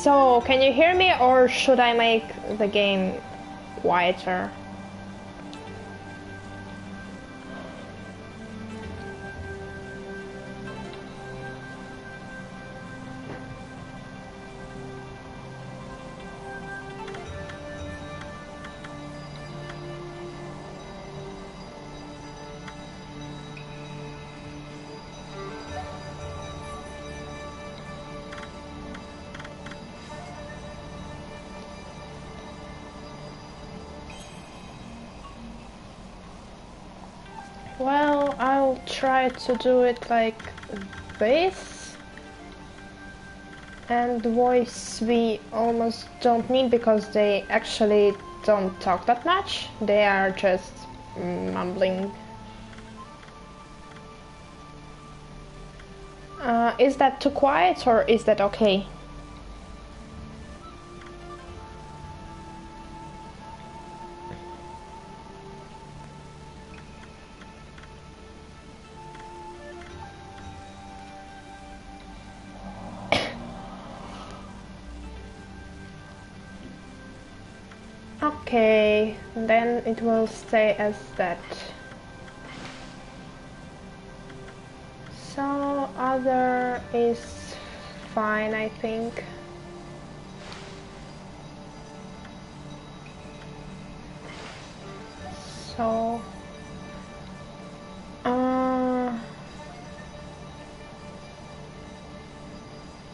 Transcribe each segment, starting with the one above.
So, can you hear me or should I make the game quieter? Well, I'll try to do it like this. And the voice we almost don't need because they actually don't talk that much. They are just mumbling. Is that too quiet or is that okay? Okay, then it will stay as that. So other is fine, I think. So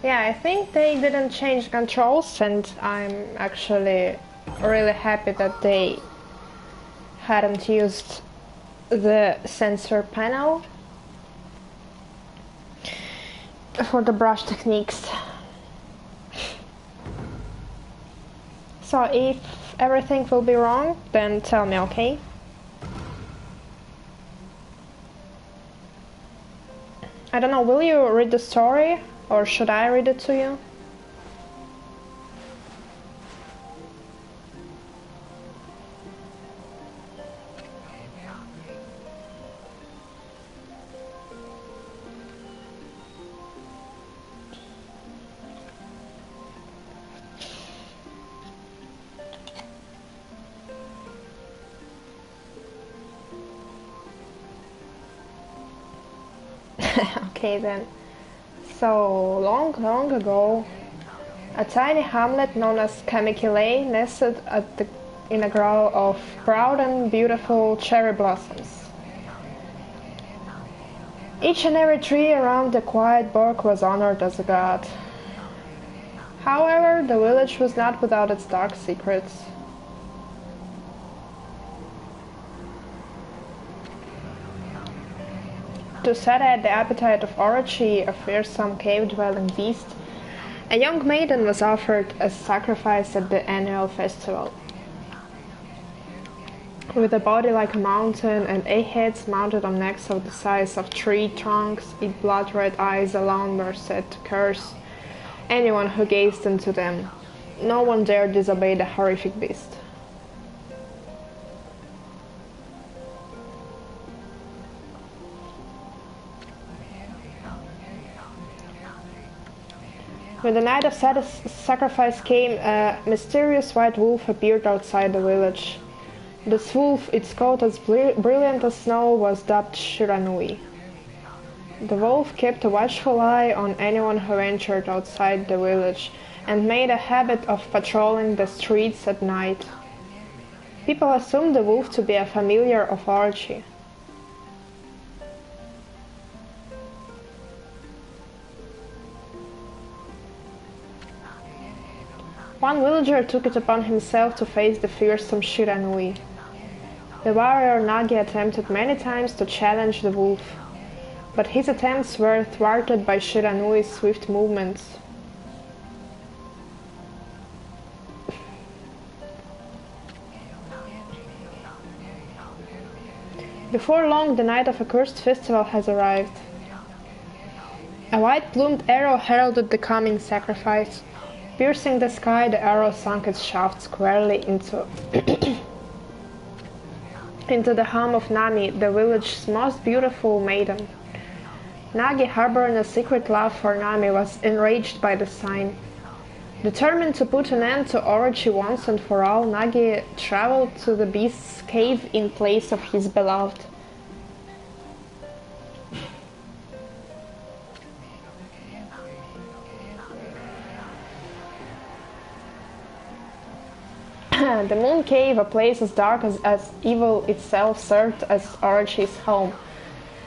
yeah, I think they didn't change controls, and I'm actually really happy that they hadn't used the sensor panel for the brush techniques. So if everything will be wrong, then tell me, okay? I don't know, will you read the story or should I read it to you? Okay then. So, long ago, a tiny hamlet known as A.K.A nestled in a grove of proud and beautiful cherry blossoms. Each and every tree around the quiet burg was honored as a god. However, the village was not without its dark secrets. To satiate the appetite of Orochi, a fearsome cave-dwelling beast, a young maiden was offered as sacrifice at the annual festival. With a body like a mountain and 8 heads mounted on necks of the size of tree trunks, its blood-red eyes alone were said to curse anyone who gazed into them. No one dared disobey the horrific beast. When the night of sacrifice came, a mysterious white wolf appeared outside the village. This wolf, its coat as brilliant as snow, was dubbed Shiranui. The wolf kept a watchful eye on anyone who ventured outside the village and made a habit of patrolling the streets at night. People assumed the wolf to be a familiar of Orochi. One villager took it upon himself to face the fearsome Shiranui. The warrior Nagi attempted many times to challenge the wolf, but his attempts were thwarted by Shiranui's swift movements. Before long, the night of a cursed festival has arrived. A white-plumed arrow heralded the coming sacrifice. Piercing the sky, the arrow sunk its shaft squarely into the home of Nami, the village's most beautiful maiden. Nagi, harboring a secret love for Nami, was enraged by the sign. Determined to put an end to Orochi once and for all, Nagi traveled to the beast's cave in place of his beloved. The Moon Cave, a place as dark as evil itself, served as Orochi's home.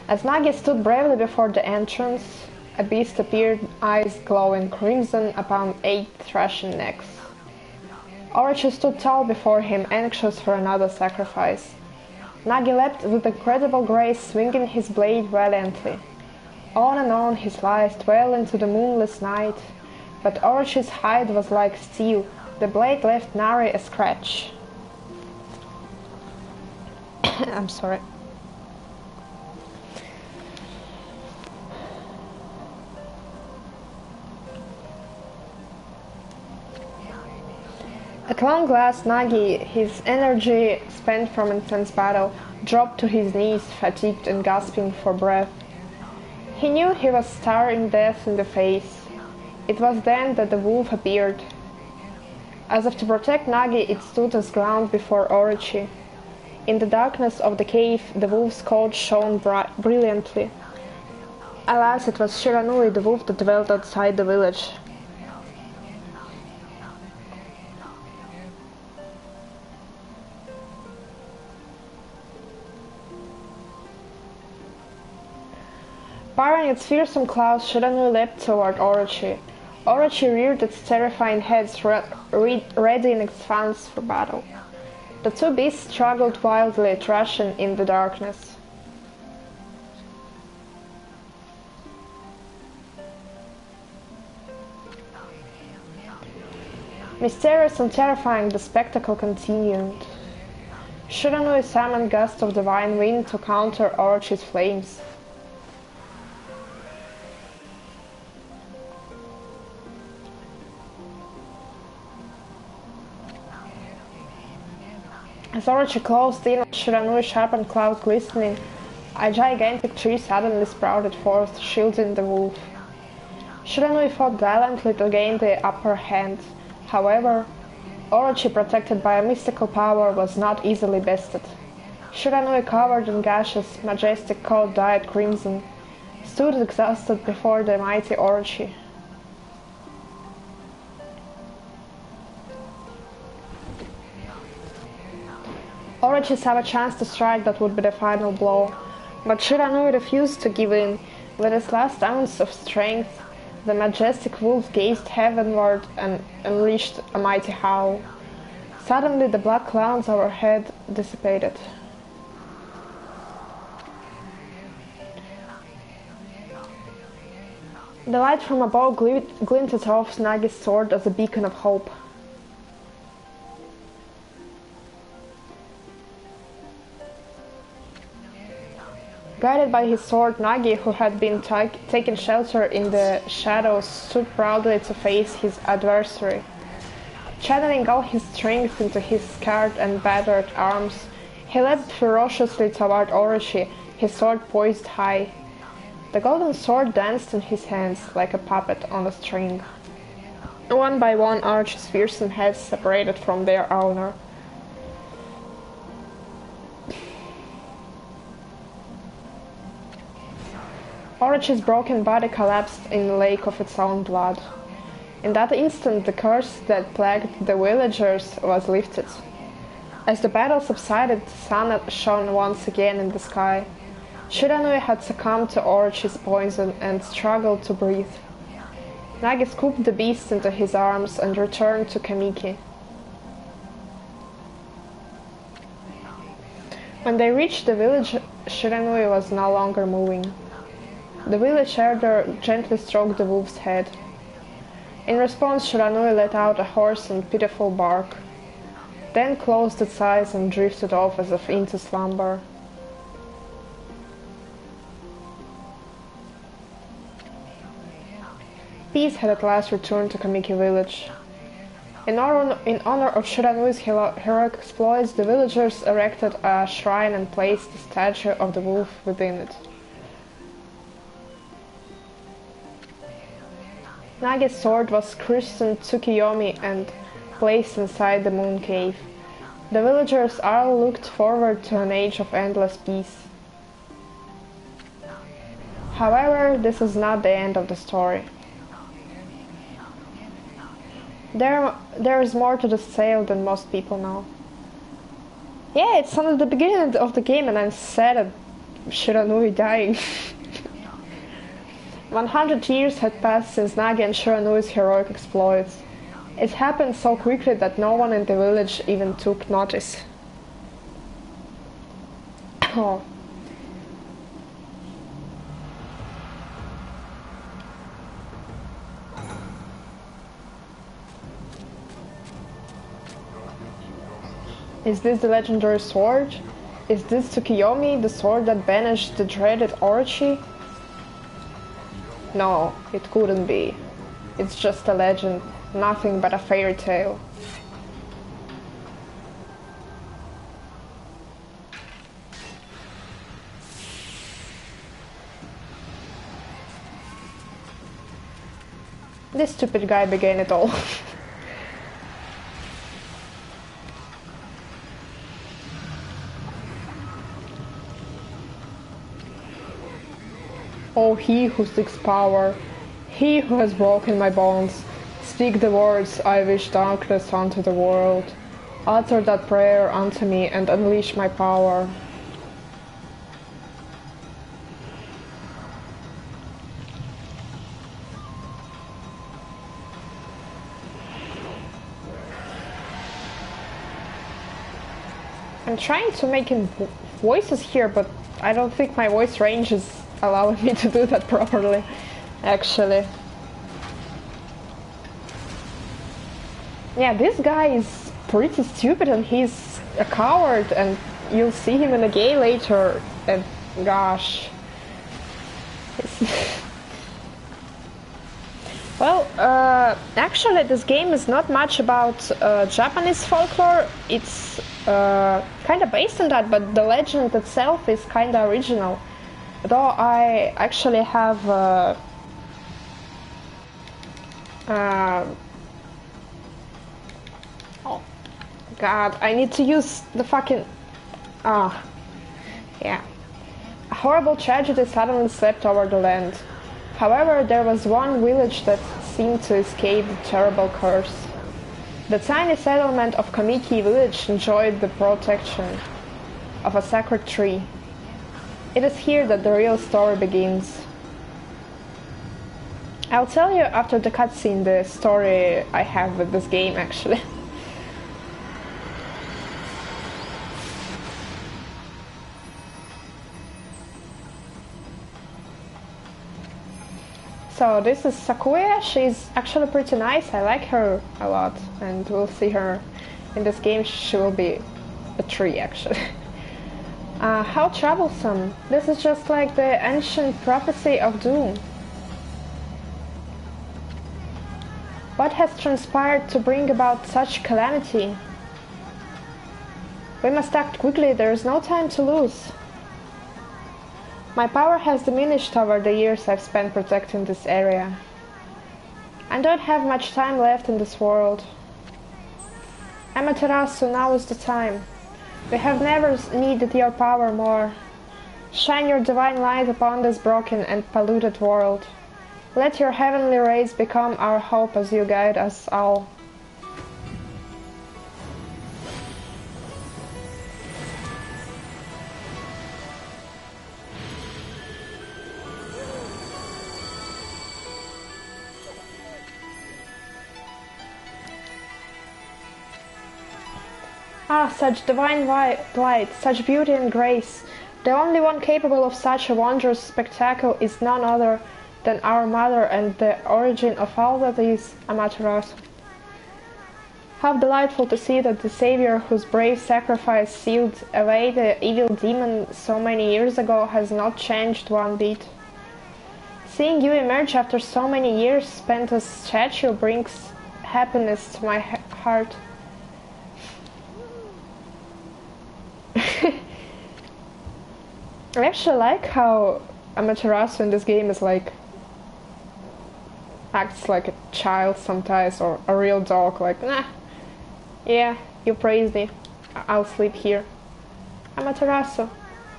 As Nagi stood bravely before the entrance, a beast appeared, eyes glowing crimson upon 8 thrashing necks. Orochi stood tall before him, anxious for another sacrifice. Nagi leapt with incredible grace, swinging his blade valiantly. On and on he sliced, well into the moonless night, but Orochi's hide was like steel. The blade left nary a scratch. I'm sorry. At long last, Nagi, his energy spent from intense battle, dropped to his knees, fatigued and gasping for breath. He knew he was staring death in the face. It was then that the wolf appeared. As if to protect Nagi, it stood as ground before Orochi. In the darkness of the cave, the wolf's coat shone brilliantly. Alas, it was Shiranui, the wolf that dwelt outside the village. Baring its fearsome claws, Shiranui leapt toward Orochi. Orochi reared its terrifying head, ready in advance for battle. The two beasts struggled wildly, thrashing in the darkness. Mysterious and terrifying, the spectacle continued. Shiranui summoned gusts of divine wind to counter Orochi's flames. As Orochi closed in on Shiranui's sharpened claws glistening, a gigantic tree suddenly sprouted forth, shielding the wolf. Shiranui fought gallantly to gain the upper hand. However, Orochi, protected by a mystical power, was not easily bested. Shiranui, covered in gashes, majestic coat dyed crimson, stood exhausted before the mighty Orochi. Orochi saw a chance to strike that would be the final blow, but Shiranui refused to give in. With its last ounce of strength, the majestic wolf gazed heavenward and unleashed a mighty howl. Suddenly the black clouds overhead dissipated. The light from above glinted off Nagi's sword as a beacon of hope. Guided by his sword, Nagi, who had been taking shelter in the shadows, stood proudly to face his adversary. Channeling all his strength into his scarred and battered arms, he leapt ferociously toward Orochi, his sword poised high. The golden sword danced in his hands like a puppet on a string. One by one, Orochi's fearsome heads separated from their owner. Orochi's broken body collapsed in a lake of its own blood. In that instant, the curse that plagued the villagers was lifted. As the battle subsided, the sun shone once again in the sky. Shiranui had succumbed to Orochi's poison and struggled to breathe. Nagi scooped the beast into his arms and returned to Kamiki. When they reached the village, Shiranui was no longer moving. The village elder gently stroked the wolf's head. In response, Shiranui let out a hoarse and pitiful bark, then closed its eyes and drifted off as if into slumber. Peace had at last returned to Kamiki village. In honor of Shiranui's heroic exploits, the villagers erected a shrine and placed the statue of the wolf within it. Nagi's sword was christened Tsukiyomi and placed inside the moon cave. The villagers all looked forward to an age of endless peace. However, this is not the end of the story. There is more to this tale than most people know. Yeah, it's on the beginning of the game and I'm sad at Shiranui dying. 100 years had passed since Nagi and Shiranui's heroic exploits. It happened so quickly that no one in the village even took notice. Oh. Is this the legendary sword? Is this Tsukiyomi, the sword that banished the dreaded Orochi? No, it couldn't be. It's just a legend, nothing but a fairy tale. This stupid guy began it all. Oh, he who seeks power, he who has broken my bonds, speak the words, I wish darkness unto the world. Utter that prayer unto me and unleash my power. I'm trying to make voices here, but I don't think my voice range is allowing me to do that properly, actually. Yeah, this guy is pretty stupid and he's a coward and you'll see him in a game later and gosh. Well, actually this game is not much about Japanese folklore. It's kind of based on that, but the legend itself is kind of original. Though I actually have oh god, I need to use the fucking yeah. A horrible tragedy suddenly swept over the land. However, there was one village that seemed to escape the terrible curse. The tiny settlement of Kamiki village enjoyed the protection of a sacred tree. It is here that the real story begins. I'll tell you after the cutscene the story I have with this game, actually. So this is Sakuya. She's actually pretty nice. I like her a lot, and we'll see her in this game. She will be a tree, actually. How troublesome. This is just like the ancient prophecy of doom. What has transpired to bring about such calamity? We must act quickly, there is no time to lose. My power has diminished over the years I've spent protecting this area. I don't have much time left in this world. Amaterasu, now is the time. We have never needed your power more. Shine your divine light upon this broken and polluted world. Let your heavenly rays become our hope as you guide us all. Ah, such divine light, such beauty and grace. The only one capable of such a wondrous spectacle is none other than our mother and the origin of all that is, Amaterasu. How delightful to see that the Savior whose brave sacrifice sealed away the evil demon so many years ago has not changed one bit. Seeing you emerge after so many years spent as statue brings happiness to my heart. I actually like how Amaterasu in this game is like acts like a child sometimes, or a real dog, like, nah, yeah, you praise me, I'll sleep here. Amaterasu,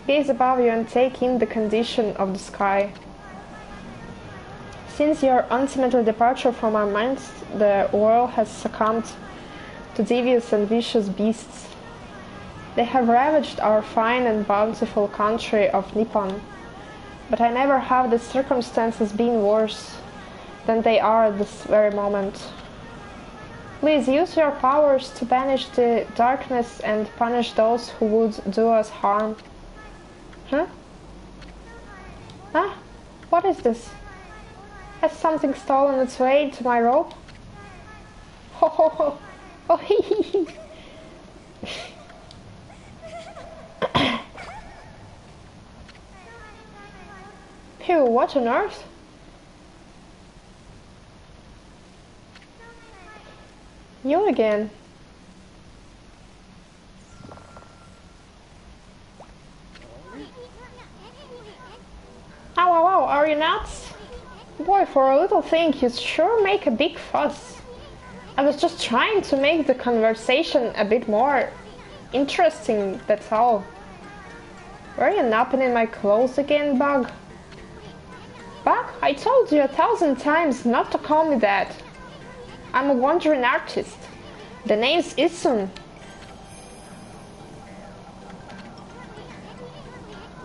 gaze above you and take in the condition of the sky. Since your ultimate departure from our minds, the world has succumbed to devious and vicious beasts. They have ravaged our fine and bountiful country of Nippon, but I never have the circumstances been worse than they are at this very moment. Please use your powers to banish the darkness and punish those who would do us harm. Huh? Huh? What is this? Has something stolen its way to my robe? Ho ho ho! Oh hee hee hee! Phew, what on earth? You again. Ow, ow, ow, are you nuts? Boy, for a little thing, you sure make a big fuss. I was just trying to make the conversation a bit more interesting, that's all. Were you napping in my clothes again, Bug? Bug, I told you 1,000 times not to call me that. I'm a wandering artist. The name's Isun.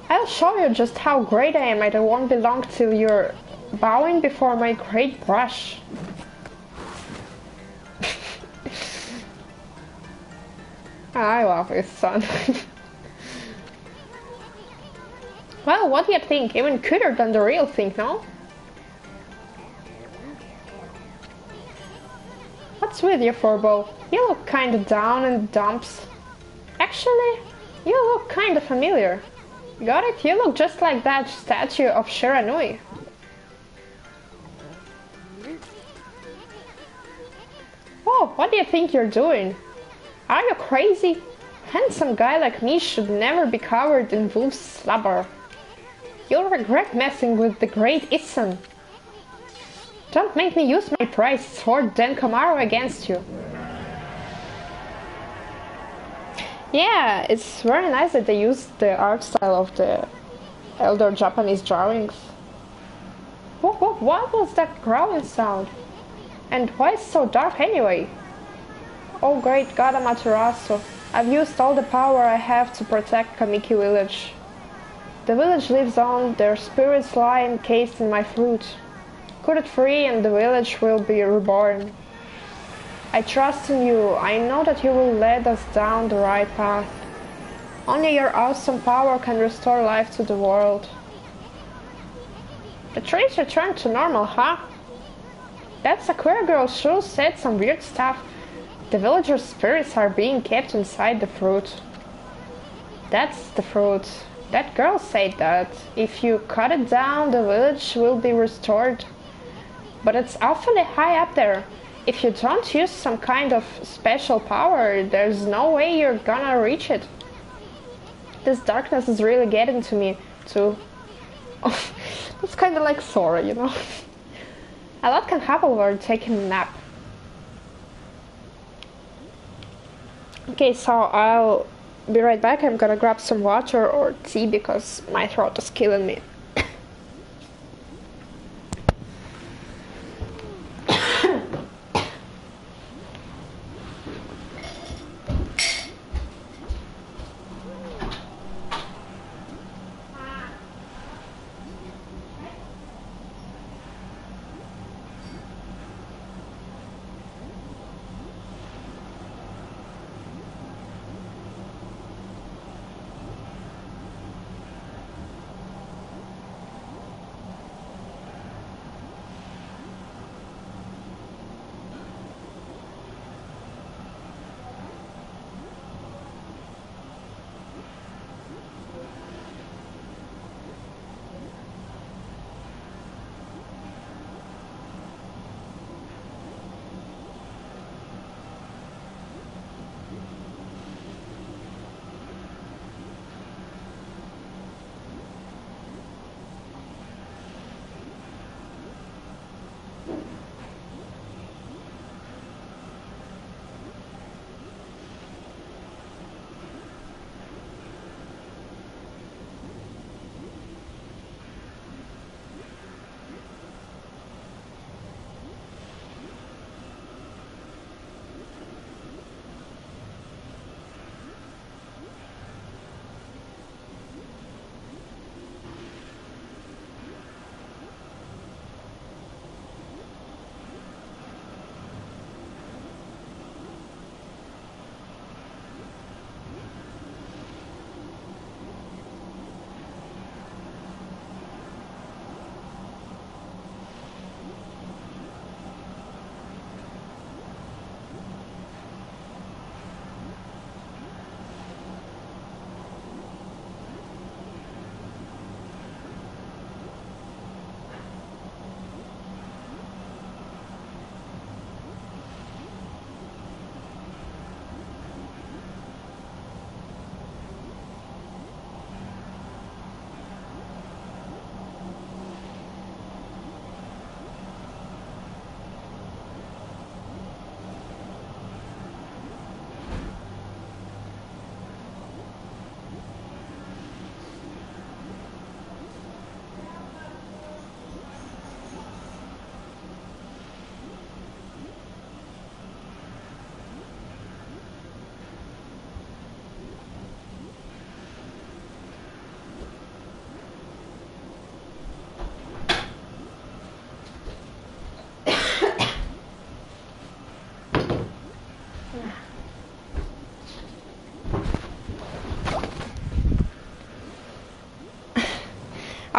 I'll show you just how great I am. I won't be long till you're bowing before my great brush. I love his son. Well, what do you think? Even cooler than the real thing, no? What's with you, Forbo? You look kinda down in the dumps. Actually, you look kinda familiar. Got it? You look just like that statue of Shiranui. Oh, what do you think you're doing? Are you crazy? A handsome guy like me should never be covered in wolf's slobber. You'll regret messing with the great Isun. Don't make me use my prized sword Denkomaru against you. Yeah, it's very nice that they used the art style of the elder Japanese drawings. What was that growling sound? And why is it so dark anyway? Oh great god Amaterasu, I've used all the power I have to protect Kamiki village. The village lives on, their spirits lie encased in my fruit. Cut it free and the village will be reborn. I trust in you, I know that you will lead us down the right path. Only your awesome power can restore life to the world. The trees returned to normal, huh? That Sakura girl sure said some weird stuff. The villagers' spirits are being kept inside the fruit. That's the fruit. That girl said that. If you cut it down, the village will be restored. But it's awfully high up there. If you don't use some kind of special power, there's no way you're gonna reach it. This darkness is really getting to me, too. It's kinda like Sora, you know? A lot can happen while taking a nap. Okay, so I'll be right back. I'm gonna grab some water or tea because my throat is killing me.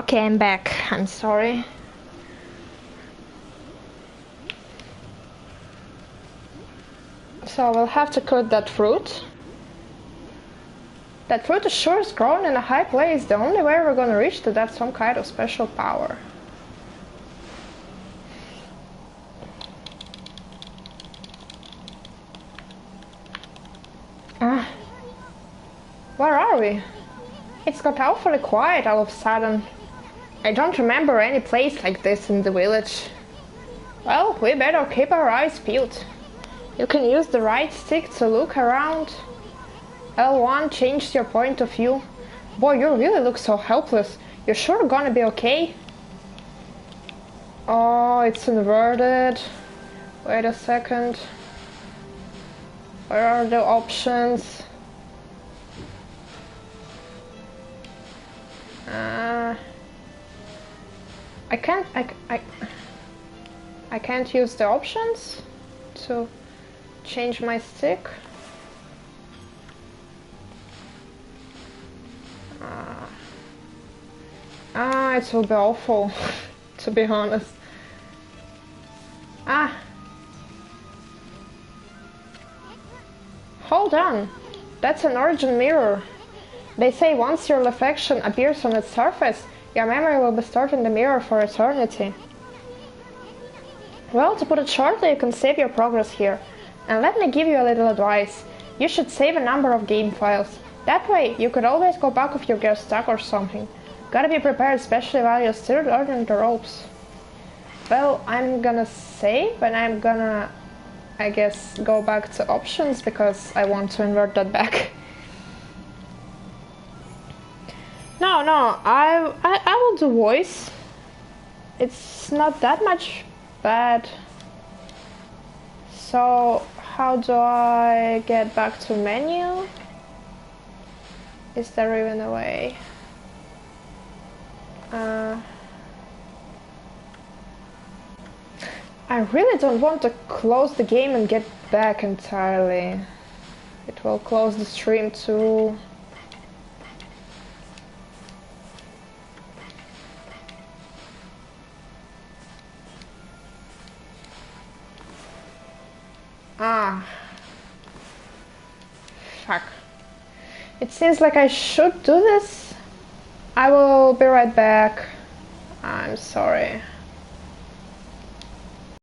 Okay, I'm back. I'm sorry. So we'll have to cut that fruit. That fruit is sure is grown in a high place. The only way we're gonna reach to that's some kind of special power. Where are we? It's got awfully quiet all of a sudden. I don't remember any place like this in the village. Well, we better keep our eyes peeled. You can use the right stick to look around. L1 changed your point of view. Boy, you really look so helpless. You're sure gonna be okay? Oh, it's inverted. Wait a second. Where are the options? I can't use the options to change my stick. It will be awful, to be honest. Hold on, that's an origin mirror. They say once your reflection appears on its surface, your memory will be stored in the mirror for eternity. Well, to put it shortly, you can save your progress here. And let me give you a little advice. You should save a number of game files. That way, you could always go back if you get stuck or something. Gotta be prepared, especially while you're still learning the ropes. Well, I'm gonna save, and I'm gonna, I guess, go back to options, because I want to invert that back. No, I will do voice. It's not that much bad. So, how do I get back to menu? Is there even a way? I really don't want to close the game and get back entirely. It will close the stream too. Fuck. It seems like I should do this. I will be right back. I'm sorry.